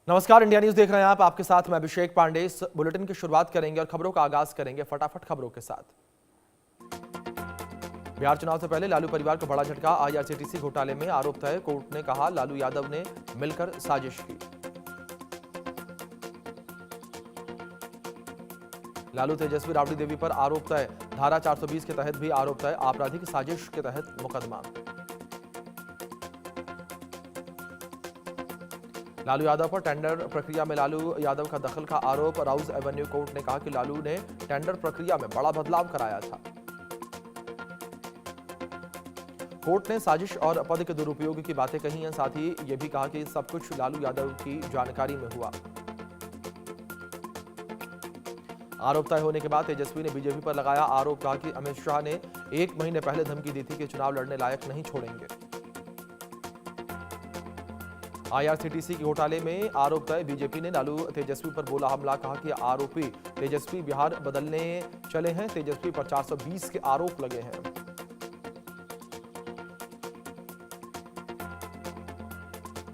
नमस्कार, India news देख रहे हैं आप। आपके साथ मैं अभिषेक पांडे। इस बुलेटिन की शुरुआत करेंगे और खबरों का आगाज करेंगे फटाफट खबरों के साथ। बिहार चुनाव से पहले लालू परिवार को बड़ा झटका। आईआरसीटीसी घोटाले में आरोप तय। कोर्ट ने कहा लालू यादव ने मिलकर साजिश की। लालू तेजस्वी राबड़ी देवी पर आरोप तय। धारा 420 के तहत भी आरोप तय। आपराधिक साजिश के तहत मुकदमा। लालू यादव पर टेंडर प्रक्रिया में लालू यादव का दखल का आरोप। राउज एवेन्यू कोर्ट ने कहा कि लालू ने टेंडर प्रक्रिया में बड़ा बदलाव कराया था। कोर्ट ने साजिश और पद के दुरुपयोग की बातें कही हैं। साथ ही यह भी कहा कि सब कुछ लालू यादव की जानकारी में हुआ। आरोप तय होने के बाद तेजस्वी ने बीजेपी पर लगाया आरोप। कहा कि अमित शाह ने 1 महीने पहले धमकी दी थी कि चुनाव लड़ने लायक नहीं छोड़ेंगे। आईआरसीटीसी के घोटाले में आरोप तय। बीजेपी ने लालू तेजस्वी पर बोला हमला। कहा कि आरोपी तेजस्वी बिहार बदलने चले हैं। तेजस्वी पर 420 के आरोप लगे हैं।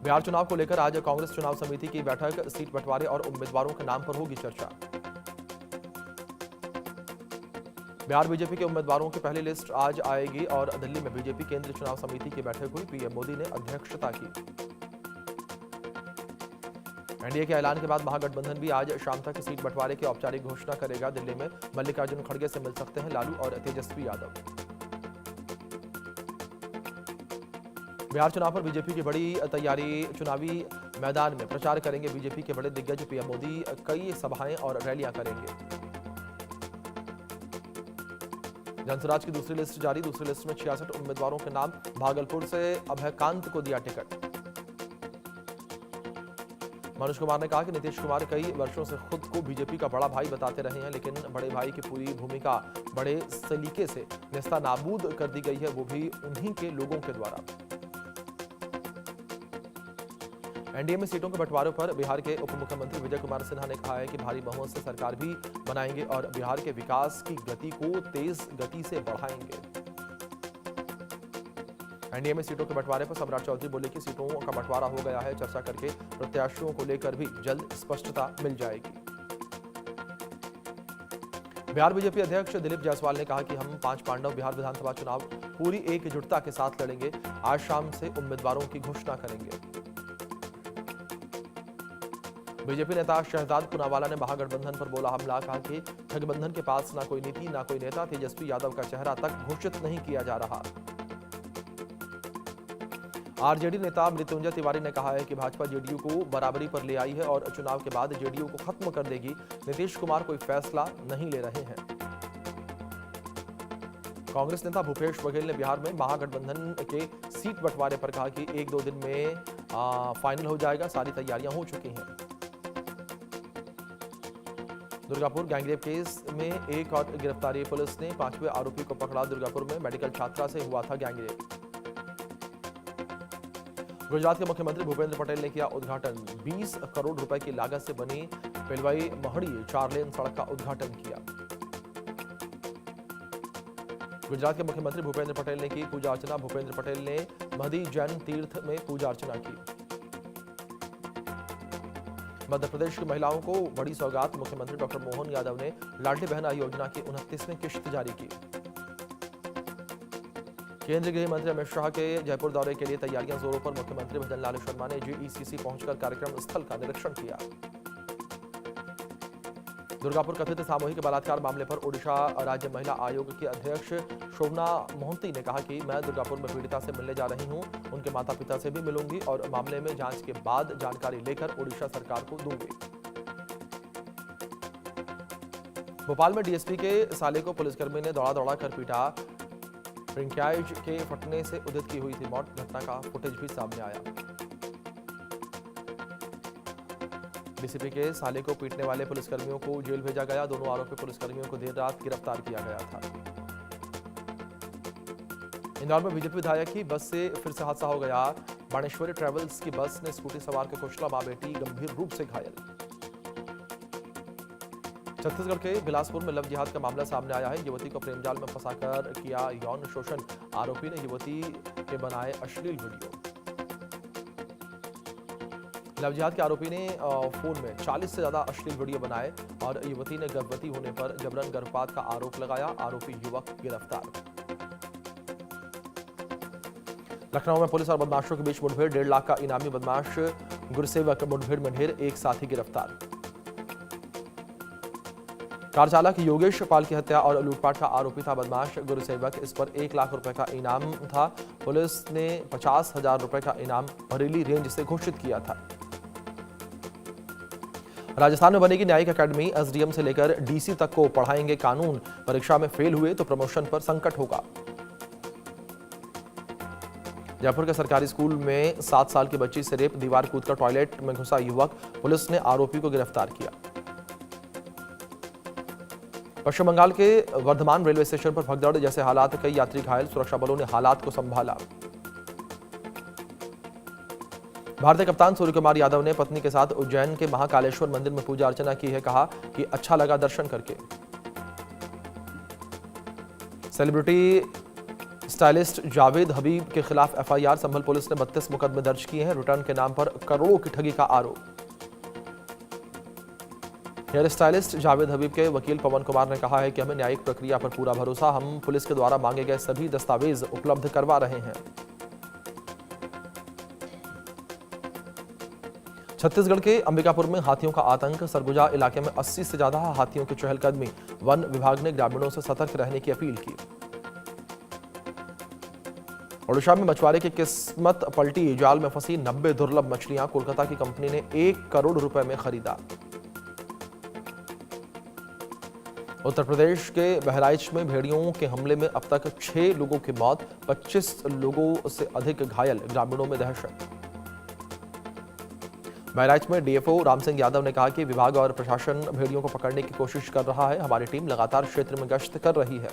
बिहार चुनाव को लेकर आज कांग्रेस चुनाव समिति की बैठक। सीट बंटवारे और उम्मीदवारों के नाम पर होगी चर्चा। बिहार बीजेपी के उम्मीदवारों की पहली लिस्ट आज आएगी और दिल्ली में बीजेपी केंद्रीय चुनाव समिति की बैठक हुई। पीएम मोदी ने अध्यक्षता की। एनडीए के ऐलान के बाद महागठबंधन भी आज शाम तक सीट बंटवारे की औपचारिक घोषणा करेगा। दिल्ली में मल्लिकार्जुन खड़गे से मिल सकते हैं लालू और तेजस्वी यादव। बिहार चुनाव पर बीजेपी की बड़ी तैयारी। चुनावी मैदान में प्रचार करेंगे बीजेपी के बड़े दिग्गज। पीएम मोदी कई सभाएं और रैलियां करेंगे। जनसुराज की दूसरी लिस्ट जारी। दूसरी लिस्ट में 66 उम्मीदवारों के नाम। भागलपुर से अभयकांत को दिया टिकट। मनोज कुमार ने कहा कि नीतीश कुमार कई वर्षों से खुद को बीजेपी का बड़ा भाई बताते रहे हैं, लेकिन बड़े भाई की पूरी भूमिका बड़े सलीके से नेस्तनाबूद कर दी गई है, वो भी उन्हीं के लोगों के द्वारा। एनडीए में सीटों के बंटवारे पर बिहार के उप मुख्यमंत्री विजय कुमार सिन्हा ने कहा है कि भारी बहुमत से सरकार भी बनाएंगे और बिहार के विकास की गति को तेज गति से बढ़ाएंगे। एनडीए में सीटों के बंटवारे पर सम्राट चौधरी बोले कि सीटों का बंटवारा हो गया है। चर्चा करके प्रत्याशियों को लेकर भी जल्द स्पष्टता मिल जाएगी। बिहार बीजेपी अध्यक्ष दिलीप जायसवाल ने कहा कि हम 5 पांडव बिहार विधानसभा चुनाव पूरी एकजुटता के साथ लड़ेंगे। आज शाम से उम्मीदवारों की घोषणा करेंगे। बीजेपी नेता शहजाद पूनावाला ने महागठबंधन पर बोला हमला। कहा कि गठबंधन के पास ना कोई नीति ना कोई नेता। तेजस्वी यादव का चेहरा तक घोषित नहीं किया जा रहा। आरजेडी नेता मृत्युंजय तिवारी ने कहा है कि भाजपा जेडीयू को बराबरी पर ले आई है और चुनाव के बाद जेडीयू को खत्म कर देगी। नीतीश कुमार कोई फैसला नहीं ले रहे हैं। कांग्रेस नेता भूपेश बघेल ने बिहार में महागठबंधन के सीट बंटवारे पर कहा कि 1-2 दिन में फाइनल हो जाएगा। सारी तैयारियां हो चुकी हैं। दुर्गापुर गैंगरेप केस में एक और गिरफ्तारी। पुलिस ने 5वें आरोपी को पकड़ा। दुर्गापुर में मेडिकल छात्रा से हुआ था गैंगरेप। गुजरात के मुख्यमंत्री भूपेंद्र पटेल ने किया उद्घाटन। 20 करोड़ रुपए की लागत से बनी पिलवाई महड़ी 4 लेन सड़क का उद्घाटन किया। गुजरात के मुख्यमंत्री भूपेंद्र पटेल ने की पूजा अर्चना। भूपेंद्र पटेल ने महदी जैन तीर्थ में पूजा अर्चना की। मध्य प्रदेश की महिलाओं को बड़ी सौगात। मुख्यमंत्री डॉक्टर मोहन यादव ने लाडली बहना योजना की 29वीं किश्त जारी की। केंद्रीय गृह मंत्री अमित शाह के जयपुर दौरे के लिए तैयारियां जोरों पर। मुख्यमंत्री भजन लाल शर्मा ने जीईसीसी पहुंचकर कार्यक्रम स्थल का निरीक्षण किया। दुर्गापुर कथित सामूहिक बलात्कार मामले पर ओडिशा राज्य महिला आयोग की अध्यक्ष शोभना मोहंती ने कहा कि मैं दुर्गापुर में पीड़िता से मिलने जा रही हूं। उनके माता पिता से भी मिलूंगी और मामले में जांच के बाद जानकारी लेकर ओडिशा सरकार को दूंगी। भोपाल में डीएसपी के साले को पुलिसकर्मी ने दौड़ा दौड़ा कर पीटा। प्रिंक्याज के फटने से उदित की हुई थी मौत। घटना का फुटेज भी सामने आया। डीसीपी के साले को पीटने वाले पुलिसकर्मियों को जेल भेजा गया। दोनों आरोपी पुलिसकर्मियों को देर रात गिरफ्तार किया गया था। इंदौर में बीजेपी विधायक की बस से फिर से हादसा हो गया। बाणेश्वरी ट्रेवल्स की बस ने स्कूटी सवार के कुचला। मां बेटी गंभीर रूप से घायल। छत्तीसगढ़ के बिलासपुर में लव जिहाद का मामला सामने आया है। युवती को प्रेमजाल में फंसाकर किया यौन शोषण। आरोपी ने युवती के बनाए अश्लील वीडियो। लव जिहाद के आरोपी ने फोन में 40 से ज्यादा अश्लील वीडियो बनाए और युवती ने गर्भवती होने पर जबरन गर्भपात का आरोप लगाया। आरोपी युवक गिरफ्तार। लखनऊ में पुलिस और बदमाशों के बीच मुठभेड़। 1.5 लाख का इनामी बदमाश गुरसेवक मुठभेड़ में ढेर, एक साथी गिरफ्तार। कार चालक योगेश पाल की हत्या और लूटपाट का आरोपी था बदमाश गुरसेवक। इस पर 1 लाख रुपए का इनाम था। पुलिस ने 50,000 रुपए का इनाम बरेली रेंज से घोषित किया था। राजस्थान में बनेगी न्यायिक अकेडमी। एसडीएम से लेकर डीसी तक को पढ़ाएंगे कानून। परीक्षा में फेल हुए तो प्रमोशन पर संकट होगा। जयपुर के सरकारी स्कूल में 7 साल की बच्ची से रेप। दीवार कूदकर टॉयलेट में घुसा युवक। पुलिस ने आरोपी को गिरफ्तार किया। पश्चिम बंगाल के वर्धमान रेलवे स्टेशन पर भगदड़ जैसे हालात, कई यात्री घायल। सुरक्षा बलों ने हालात को संभाला। भारतीय कप्तान सूर्य कुमार यादव ने पत्नी के साथ उज्जैन के महाकालेश्वर मंदिर में पूजा अर्चना की है। कहा कि अच्छा लगा दर्शन करके। सेलिब्रिटी स्टाइलिस्ट जावेद हबीब के खिलाफ एफआईआर। संभल पुलिस ने 32 मुकदमे दर्ज किए हैं। रिटर्न के नाम पर करोड़ों की ठगी का आरोप। हेयर स्टाइलिस्ट जावेद हबीब के वकील पवन कुमार ने कहा है कि हमें न्यायिक प्रक्रिया पर पूरा भरोसा। हम पुलिस के द्वारा मांगे गए सभी दस्तावेज उपलब्ध करवा रहे हैं। छत्तीसगढ़ के अंबिकापुर में हाथियों का आतंक। सरगुजा इलाके में 80 से ज्यादा हाथियों की चहलकदमी। वन विभाग ने ग्रामीणों से सतर्क रहने की अपील की। ओडिशा में मछुआरे की किस्मत पलटी। जाल में फंसी 90 दुर्लभ मछलियां। कोलकाता की कंपनी ने 1 करोड़ रुपए में खरीदा। उत्तर प्रदेश के बहराइच में भेड़ियों के हमले में अब तक 6 लोगों की मौत, 25 लोगों से अधिक घायल। ग्रामीणों में दहशत। बहराइच में डीएफओ राम सिंह यादव ने कहा कि विभाग और प्रशासन भेड़ियों को पकड़ने की कोशिश कर रहा है। हमारी टीम लगातार क्षेत्र में गश्त कर रही है।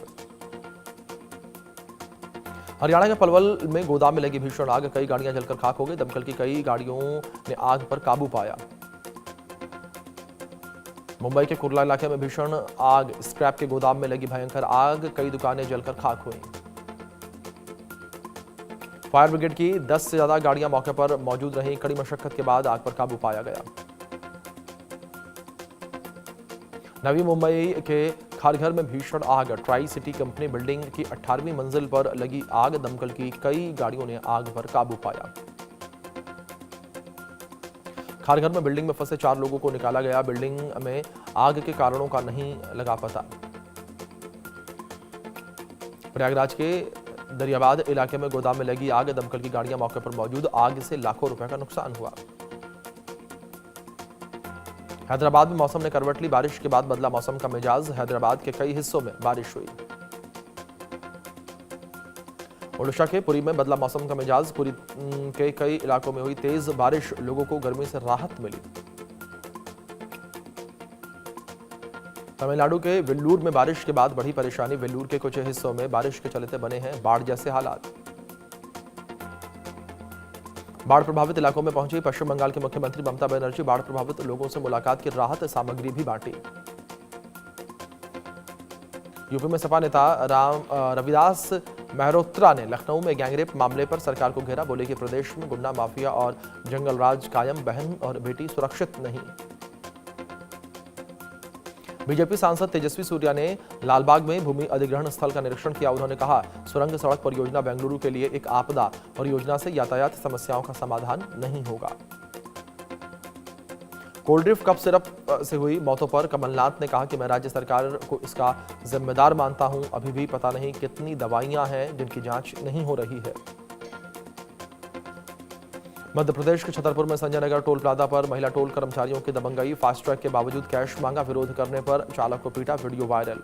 हरियाणा के पलवल में गोदाम में लगी भीषण आग। कई गाड़ियां जलकर खाक हो गई। दमकल की कई गाड़ियों ने आग पर काबू पाया। मुंबई के कुर्ला इलाके में भीषण आग। स्क्रैप के गोदाम में लगी भयंकर आग। कई दुकानें जलकर खाक हुई। फायर ब्रिगेड की 10 से ज्यादा गाड़ियां मौके पर मौजूद रहीं। कड़ी मशक्कत के बाद आग पर काबू पाया गया। नवी मुंबई के खारघर में भीषण आग। ट्राई सिटी कंपनी बिल्डिंग की 18वीं मंजिल पर लगी आग। दमकल की कई गाड़ियों ने आग पर काबू पाया। खारघर में बिल्डिंग में फंसे 4 लोगों को निकाला गया। बिल्डिंग में आग के कारणों का नहीं लगा पता। प्रयागराज के दरियाबाद इलाके में गोदाम में लगी आग। दमकल की गाड़ियां मौके पर मौजूद। आग से लाखों रुपए का नुकसान हुआ। हैदराबाद में मौसम ने करवट ली। बारिश के बाद बदला मौसम का मिजाज। हैदराबाद के कई हिस्सों में बारिश हुई। ओडिशा के पुरी में बदला मौसम का मिजाज। पुरी के कई इलाकों में हुई तेज बारिश। लोगों को गर्मी से राहत मिली। तमिलनाडु के वेल्लूर में बारिश के बाद बढ़ी परेशानी। वेल्लूर के कुछ हिस्सों में बारिश के चलते बने हैं बाढ़ जैसे हालात। बाढ़ प्रभावित इलाकों में पहुंची पश्चिम बंगाल के मुख्यमंत्री ममता बनर्जी। बाढ़ प्रभावित लोगों से मुलाकात की राहत सामग्री भी बांटी। यूपी में सपा नेता रविदास मेहरोत्रा ने लखनऊ में गैंगरेप मामले पर सरकार को घेरा। बोले कि प्रदेश में गुंडा माफिया और जंगल राज कायम। बहन और बेटी सुरक्षित नहीं। बीजेपी सांसद तेजस्वी सूर्या ने लालबाग में भूमि अधिग्रहण स्थल का निरीक्षण किया। उन्होंने कहा सुरंग सड़क परियोजना बेंगलुरु के लिए एक आपदा परियोजना से यातायात समस्याओं का समाधान नहीं होगा। कोल्ड ड्रिफ्ट कप सिरप से हुई मौतों पर कमलनाथ ने कहा कि मैं राज्य सरकार को इसका जिम्मेदार मानता हूं। अभी भी पता नहीं कितनी दवाइयां हैं जिनकी जांच नहीं हो रही है। मध्य प्रदेश के छतरपुर में संजय नगर टोल प्लाजा पर महिला टोल कर्मचारियों की दबंगई। फास्ट ट्रैग के बावजूद कैश मांगा। विरोध करने पर चालक को पीटा। Video viral.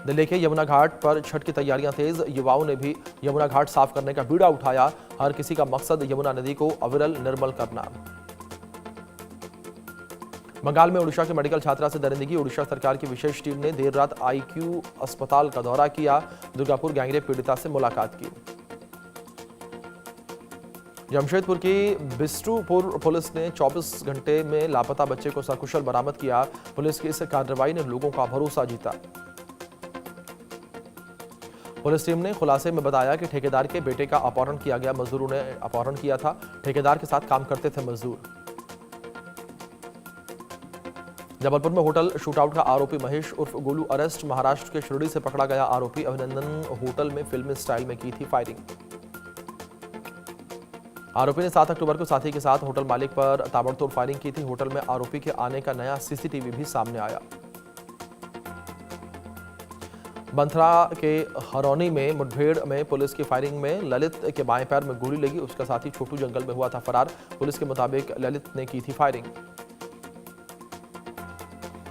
दिल्ली के यमुना घाट पर छठ की तैयारियां तेज। युवाओं ने भी यमुना घाट साफ करने का बीड़ा उठाया। हर किसी का मकसद यमुना नदी को अविरल निर्मल करना। बंगाल में ओडिशा के मेडिकल छात्रा से दरिंदगी। ओडिशा सरकार की विशेष टीम ने देर रात आईक्यू अस्पताल का दौरा किया। दुर्गापुर गैंगरेप पीड़िता से मुलाकात की। जमशेदपुर की बिस्टूपुर पुलिस ने 24 घंटे में लापता बच्चे को सकुशल बरामद किया। पुलिस की इस कार्रवाई ने लोगों का भरोसा जीता। पुलिस टीम ने खुलासे में बताया कि ठेकेदार के बेटे का अपहरण किया गया। मजदूरों ने अपहरण किया था। ठेकेदार के साथ काम करते थे मजदूर। जबलपुर में होटल शूटआउट का आरोपी महेश उर्फ गोलू अरेस्ट। महाराष्ट्र के शिरडी से पकड़ा गया आरोपी अभिनंदन होटल में फिल्मी स्टाइल में की थी फायरिंग। आरोपी ने 7 अक्टूबर को साथी के साथ होटल मालिक पर ताबड़तोड़ फायरिंग की थी। होटल में आरोपी के आने का नया सीसीटीवी भी सामने आया। बंथरा के हरौनी में मुठभेड़ में पुलिस की फायरिंग में ललित के बाएं पैर में गोली लगी। उसका साथी छोटू जंगल में हुआ था फरार। पुलिस के मुताबिक ललित ने की थी फायरिंग।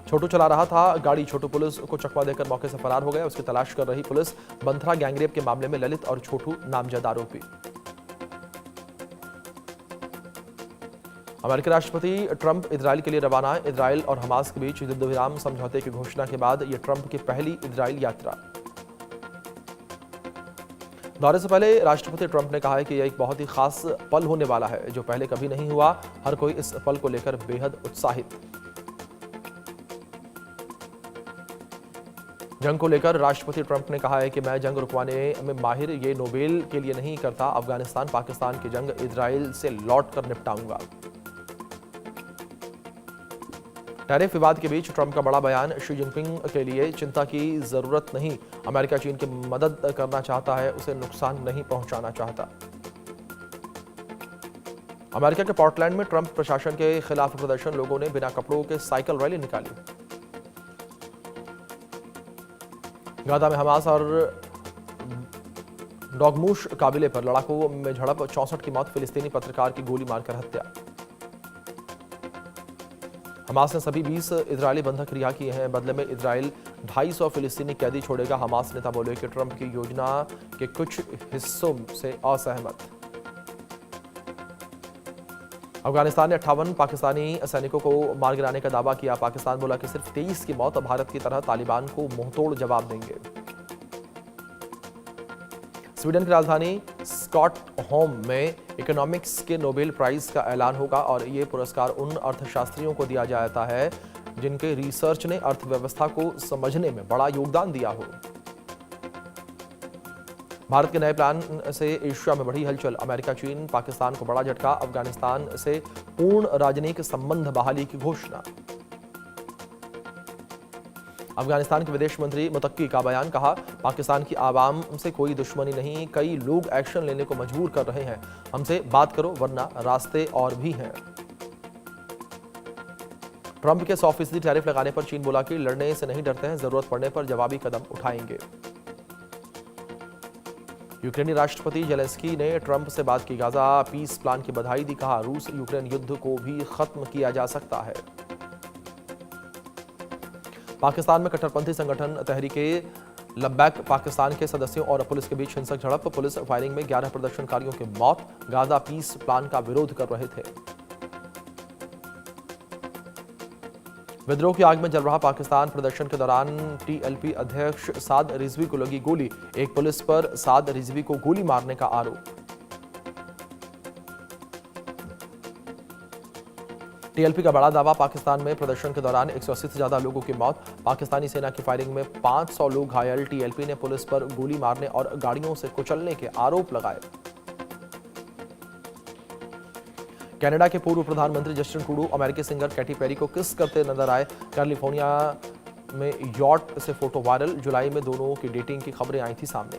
छोटू चला रहा था गाड़ी। छोटू पुलिस को चकमा देकर मौके से फरार हो गया। उसकी तलाश कर रही पुलिस बंथरा गैंगरेप के मामले में ललित और छोटू नामजद आरोपी। अमेरिकी राष्ट्रपति ट्रंप इजरायल के लिए रवाना। इजरायल और हमास के बीच युद्ध विराम समझौते की घोषणा के बाद यह ट्रंप की पहली इजरायल यात्रा। दौरे से पहले राष्ट्रपति ट्रंप ने कहा है कि यह एक बहुत ही खास पल होने वाला है जो पहले कभी नहीं हुआ। हर कोई इस पल को लेकर बेहद उत्साहित। जंग को लेकर राष्ट्रपति ट्रंप ने कहा है कि मैं जंग रुकवाने में माहिर ये नोबेल के लिए नहीं करता। अफगानिस्तान पाकिस्तान की जंग इजरायल से लौट कर निपटाऊंगा। टैरिफ विवाद के बीच ट्रंप का बड़ा बयान। शी जिनपिंग के लिए चिंता की जरूरत नहीं। अमेरिका चीन की मदद करना चाहता है, उसे नुकसान नहीं पहुंचाना चाहता। अमेरिका के पोर्टलैंड में ट्रंप प्रशासन के खिलाफ प्रदर्शन। लोगों ने बिना कपड़ों के साइकिल रैली निकाली। गाजा में हमास और डॉगमूश काबिले पर लड़ाकों में झड़प। 64 की मौत। फिलिस्तीनी पत्रकार की गोली मारकर हत्या। हमास ने सभी 20 इजरायली बंधक रिहा किए हैं। बदले में इजरायल 250 फिलिस्तीनी कैदी छोड़ेगा। हमास नेता बोले कि ट्रंप की योजना के कुछ हिस्सों से असहमत। अफगानिस्तान ने 58 पाकिस्तानी सैनिकों को मार गिराने का दावा किया। पाकिस्तान बोला कि सिर्फ 23 की मौत। भारत की तरह तालिबान को मुंहतोड़ जवाब देंगे। स्वीडन की राजधानी स्टॉकहोम में इकोनॉमिक्स के नोबेल प्राइज का ऐलान होगा और ये पुरस्कार उन अर्थशास्त्रियों को दिया जाता है जिनके रिसर्च ने अर्थव्यवस्था को समझने में बड़ा योगदान दिया हो। भारत के नए प्लान से एशिया में बढ़ी हलचल। अमेरिका चीन पाकिस्तान को बड़ा झटका। अफगानिस्तान से पूर्ण राजनयिक संबंध बहाली की घोषणा। अफगानिस्तान के विदेश मंत्री मुतक्की का बयान। कहा पाकिस्तान की आवाम से कोई दुश्मनी नहीं। कई लोग एक्शन लेने को मजबूर कर रहे हैं। हमसे बात करो वरना रास्ते और भी हैं। ट्रंप के 100% टैरिफ लगाने पर चीन बोला कि लड़ने से नहीं डरते हैं, जरूरत पड़ने पर जवाबी कदम उठाएंगे। यूक्रेनी राष्ट्रपति जेलेंस्की ने ट्रंप से बात की। गाजा पीस प्लान की बधाई दी। कहा रूस यूक्रेन युद्ध को भी खत्म किया जा सकता है। पाकिस्तान में कट्टरपंथी संगठन तहरीके लब्बैक पाकिस्तान के सदस्यों और पुलिस के बीच हिंसक झड़प। पुलिस फायरिंग में 11 प्रदर्शनकारियों की मौत। गाजा पीस प्लान का विरोध कर रहे थे। विद्रोह की आग में जल रहा पाकिस्तान। प्रदर्शन के दौरान टीएलपी अध्यक्ष साद रिजवी को लगी गोली। एक पुलिस पर साद रिजवी को गोली मारने का आरोप। टीएलपी का बड़ा दावा। पाकिस्तान में प्रदर्शन के दौरान 180 से ज्यादा लोगों की मौत। पाकिस्तानी सेना की फायरिंग में 500 लोग घायल। टीएलपी ने पुलिस पर गोली मारने और गाड़ियों से कुचलने के आरोप लगाए। कनाडा के पूर्व प्रधानमंत्री जस्टिन ट्रूडो अमेरिकी सिंगर कैटी पेरी को किस करते नजर आए। कैलिफोर्निया में यॉट से फोटो वायरल। जुलाई में दोनों की डेटिंग की खबरें आई थी सामने।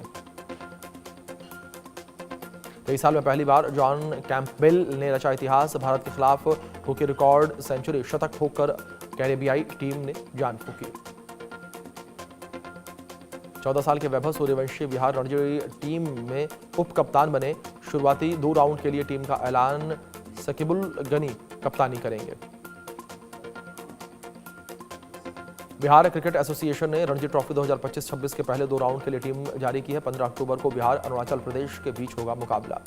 23 साल में पहली बार जॉन कैंपबेल ने रचा इतिहास। भारत के खिलाफ ठोकी रिकॉर्ड सेंचुरी। शतक ठोककर कैरेबियाई टीम ने जान फूकी। 14 साल के वैभव सूर्यवंशी बिहार रणजी टीम में उप कप्तान बने। शुरुआती 2 राउंड के लिए टीम का ऐलान। सकीबुल गनी कप्तानी करेंगे। बिहार क्रिकेट एसोसिएशन ने रणजी ट्रॉफी 2025-26 के पहले 2 राउंड के लिए टीम जारी की है। 15 अक्टूबर को बिहार अरुणाचल प्रदेश के बीच होगा मुकाबला।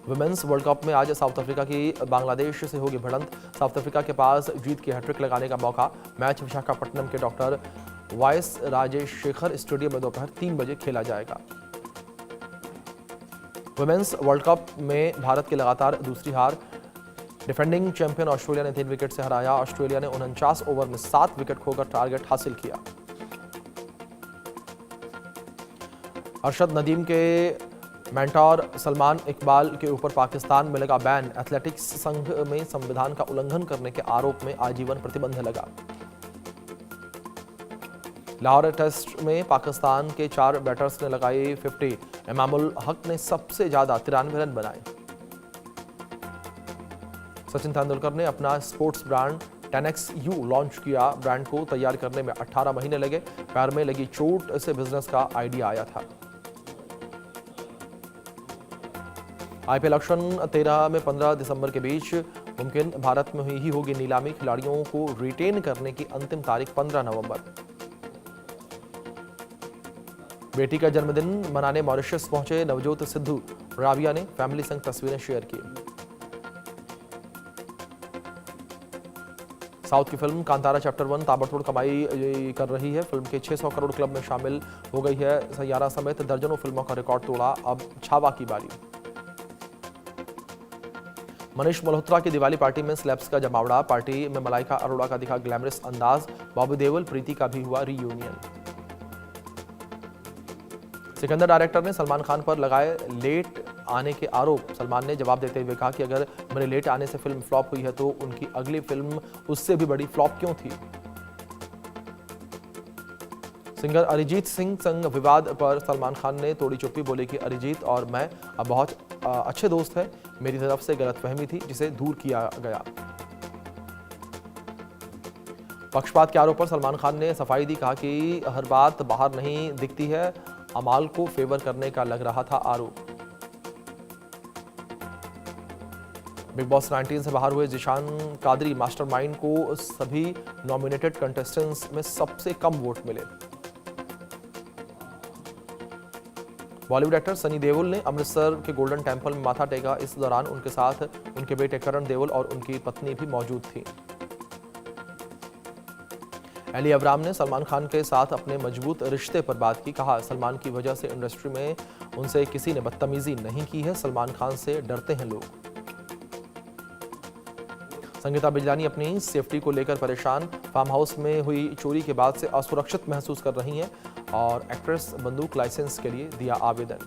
वुमेन्स वर्ल्ड कप में आज साउथ अफ्रीका की बांग्लादेश से होगी भिड़ंत। साउथ अफ्रीका के पास जीत की हैट्रिक लगाने का मौका। मैच विशाखापट्टनम के डॉक्टर वाइस राजेशेखर स्टेडियम में दोपहर 3 बजे खेला जाएगा। वुमेन्स वर्ल्ड कप में भारत की लगातार दूसरी हार। डिफेंडिंग चैंपियन ऑस्ट्रेलिया ने 3 विकेट से हराया। ऑस्ट्रेलिया ने 49 ओवर में 7 विकेट खोकर टारगेट हासिल किया। अरशद नदीम के मेंटोर सलमान इकबाल के ऊपर पाकिस्तान में लगा बैन। एथलेटिक्स संघ में संविधान का उल्लंघन करने के आरोप में आजीवन प्रतिबंध लगा। लाहौर टेस्ट में पाकिस्तान के 4 बैटर्स ने लगाई 50। इमामुल हक ने सबसे ज्यादा 93 रन बनाए। सचिन तेंदुलकर ने अपना स्पोर्ट्स ब्रांड 10XU लॉन्च किया। ब्रांड को तैयार करने में 18 महीने लगे। पैर में लगी चोट से बिजनेस का आइडिया आया था। आईपीएल ऑक्शन 13 में 15 दिसंबर के बीच मुमकिन। भारत में ही होगी नीलामी। खिलाड़ियों को रिटेन करने की अंतिम तारीख 15 नवंबर। बेटी का जन्मदिन मनाने मॉरिशस पहुंचे नवजोत सिद्धू। राबिया ने फैमिली संग तस्वीरें शेयर की। साउथ की फिल्म कांतारा चैप्टर 1 ताबड़तोड़ कमाई कर रही है। फिल्म के 600 करोड़ क्लब में शामिल हो गई है। सैयारा समेत दर्जनों फिल्मों का रिकॉर्ड तोड़ा। अब छावा की बारी। मनीष मल्होत्रा की दिवाली पार्टी में स्लैब्स का जमावड़ा। पार्टी में मलाइका अरोड़ा का दिखा ग्लैमरस अंदाज। बॉबी देओल प्रीति का भी हुआ रीयूनियन। सिकंदर डायरेक्टर ने सलमान खान पर लगाए लेट आने के आरोप। सलमान ने जवाब देते हुए कहा कि अगर मेरे लेट आने से फिल्म फ्लॉप हुई है तो उनकी अगली फिल्म उससे भी बड़ी फ्लॉप क्यों थी। सिंगर अरिजीत सिंह संग विवाद पर सलमान खान ने तोड़ी चुप्पी। बोले कि अरिजीत और मैं अब बहुत अच्छे दोस्त हैं। मेरी तरफ से गलतफहमी थी जिसे दूर किया गया। पक्षपात के आरोप पर सलमान खान ने सफाई दी। कहा कि हर बात बाहर नहीं दिखती है। अमाल को फेवर करने का लग रहा था आरोप। बिग बॉस 19 से बाहर हुए जिशान कादरी मास्टरमाइंड को सभी नॉमिनेटेड कंटेस्टेंट्स में सबसे कम वोट मिले। बॉलीवुड एक्टर सनी देओल ने अमृतसर के गोल्डन टेंपल में माथा टेका। इस दौरान उनके साथ उनके बेटे करण देओल और उनकी पत्नी भी मौजूद थी। एली अब्राम ने सलमान खान के साथ अपने मजबूत रिश्ते पर बात की। कहा सलमान की वजह से इंडस्ट्री में उनसे किसी ने बदतमीजी नहीं की है। सलमान खान से डरते हैं लोग। संगीता बिजलानी अपनी सेफ्टी को लेकर परेशान। फार्म हाउस में हुई चोरी के बाद से असुरक्षित महसूस कर रही हैं और एक्ट्रेस बंदूक लाइसेंस के लिए दिया आवेदन।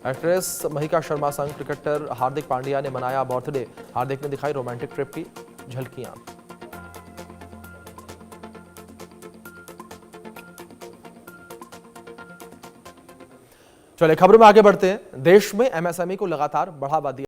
एक्ट्रेस महिका शर्मा संग क्रिकेटर हार्दिक पांड्या ने मनाया बर्थडे। हार्दिक ने दिखाई रोमांटिक ट्रिप की झलकियां। चलिए खबरों में आगे बढ़ते हैं। देश में एमएसएमई को लगातार बढ़ावा दिया